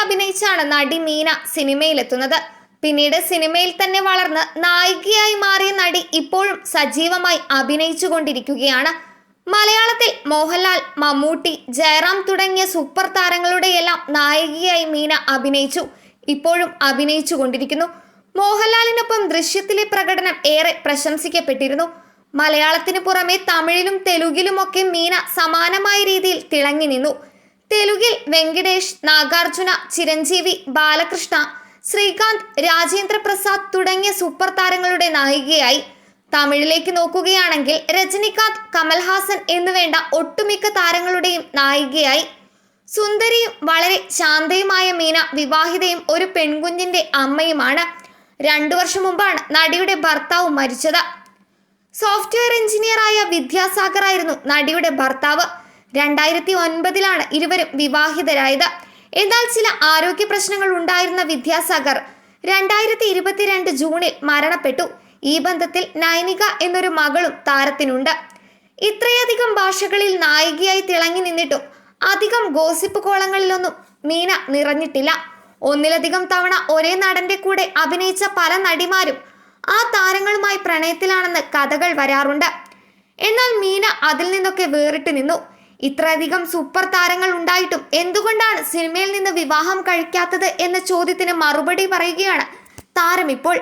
അഭിനയിച്ചാണ് നടി മീന സിനിമയിലെത്തുന്നത്. പിന്നീട് സിനിമയിൽ തന്നെ വളർന്ന് നായികയായി മാറിയ നടി ഇപ്പോഴും സജീവമായി അഭിനയിച്ചുകൊണ്ടിരിക്കുകയാണ്. മലയാളത്തിൽ മോഹൻലാൽ, മമ്മൂട്ടി, ജയറാം തുടങ്ങിയ സൂപ്പർ താരങ്ങളുടെയെല്ലാം നായികയായി മീന അഭിനയിച്ചു. ഇപ്പോഴും അഭിനയിച്ചു കൊണ്ടിരിക്കുന്നു. മോഹൻലാലിനൊപ്പം ദൃശ്യത്തിലെ പ്രകടനം ഏറെ പ്രശംസിക്കപ്പെട്ടിരുന്നു. മലയാളത്തിന് പുറമെ തമിഴിലും തെലുങ്കിലുമൊക്കെ മീന സമാനമായ രീതിയിൽ തിളങ്ങി നിന്നു. തെലുങ്കിൽ വെങ്കിടേഷ്, നാഗാർജുന, ചിരഞ്ജീവി, ബാലകൃഷ്ണ, ശ്രീകാന്ത്, രാജേന്ദ്ര പ്രസാദ് തുടങ്ങിയ സൂപ്പർ താരങ്ങളുടെ നായികയായി. തമിഴിലേക്ക് നോക്കുകയാണെങ്കിൽ രജനികാന്ത്, കമൽഹാസൻ എന്നുവേണ്ട ഒട്ടുമിക്ക താരങ്ങളുടെയും നായികയായി. സുന്ദരിയും വളരെ ശാന്തയുമായ മീന വിവാഹിതയും ഒരു പെൺകുഞ്ഞിന്റെ അമ്മയുമാണ്. 2 വർഷം മുമ്പാണ് നടിയുടെ ഭർത്താവ് മരിച്ചത്. സോഫ്റ്റ്വെയർ എഞ്ചിനീയറായ വിദ്യാസാഗർ ആയിരുന്നു നടിയുടെ ഭർത്താവ്. 2009 ഇരുവരും വിവാഹിതരായത്. എന്നാൽ ചില ആരോഗ്യ പ്രശ്നങ്ങൾ ഉണ്ടായിരുന്ന വിദ്യാസാഗർ 2022 ജൂണിൽ മരണപ്പെട്ടു. ഈ ബന്ധത്തിൽ നൈനിക എന്നൊരു മകളും താരത്തിനുണ്ട്. ഇത്രയധികം ഭാഷകളിൽ നായികയായി തിളങ്ങി നിന്നിട്ടും അധികം ഗോസിപ്പ് കോളങ്ങളിലൊന്നും മീന നിറഞ്ഞിട്ടില്ല. ഒന്നിലധികം തവണ ഒരേ നടന്റെ കൂടെ അഭിനയിച്ച പല നടിമാരും ആ താരങ്ങളുമായി പ്രണയത്തിലാണെന്ന് കഥകൾ വരാറുണ്ട്. എന്നാൽ മീന അതിൽ നിന്നൊക്കെ വേറിട്ട് നിന്നു. ഇത്രയധികം സൂപ്പർ താരങ്ങൾ ഉണ്ടായിട്ടും എന്തുകൊണ്ടാണ് സിനിമയിൽ നിന്ന് വിവാഹം കഴിക്കാത്തത് എന്ന ചോദ്യത്തിന് മറുപടി പറയുകയാണ് താരം ഇപ്പോൾ.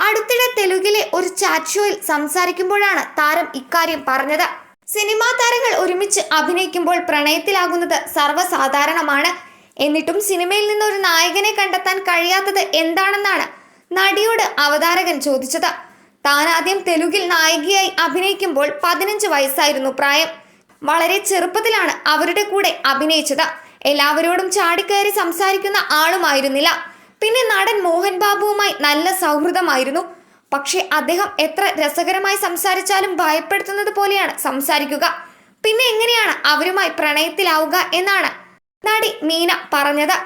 അടുത്തിടെ തെലുങ്കിലെ ഒരു ചാറ്റ് ഷോയിൽ സംസാരിക്കുമ്പോഴാണ് താരം ഇക്കാര്യം പറഞ്ഞത്. സിനിമാ താരങ്ങൾ ഒരുമിച്ച് അഭിനയിക്കുമ്പോൾ പ്രണയത്തിലാകുന്നത് സർവ്വസാധാരണമാണ്. എന്നിട്ടും സിനിമയിൽ നിന്ന് ഒരു നായകനെ കണ്ടെത്താൻ കഴിയാത്തത് എന്താണെന്നാണ് നടിയോട് അവതാരകൻ ചോദിച്ചത്. താൻ ആദ്യം തെലുങ്കിൽ നായികയായി അഭിനയിക്കുമ്പോൾ 15 വയസ്സായിരുന്നു പ്രായം. വളരെ ചെറുപ്പത്തിലാണ് അവരുടെ കൂടെ അഭിനയിച്ചത്. എല്ലാവരോടും ചാടിക്കയറി സംസാരിക്കുന്ന ആളുമായിരുന്നില്ല. പിന്നെ നടൻ മോഹൻ ബാബുവുമായി നല്ല സൗഹൃദമായിരുന്നു. പക്ഷെ അദ്ദേഹം എത്ര രസകരമായി സംസാരിച്ചാലും ഭയപ്പെടുത്തുന്നത് പോലെയാണ് സംസാരിക്കുക. പിന്നെ എങ്ങനെയാണ് അവരുമായി പ്രണയത്തിലാവുക എന്നാണ് നടി മീന പറഞ്ഞത്.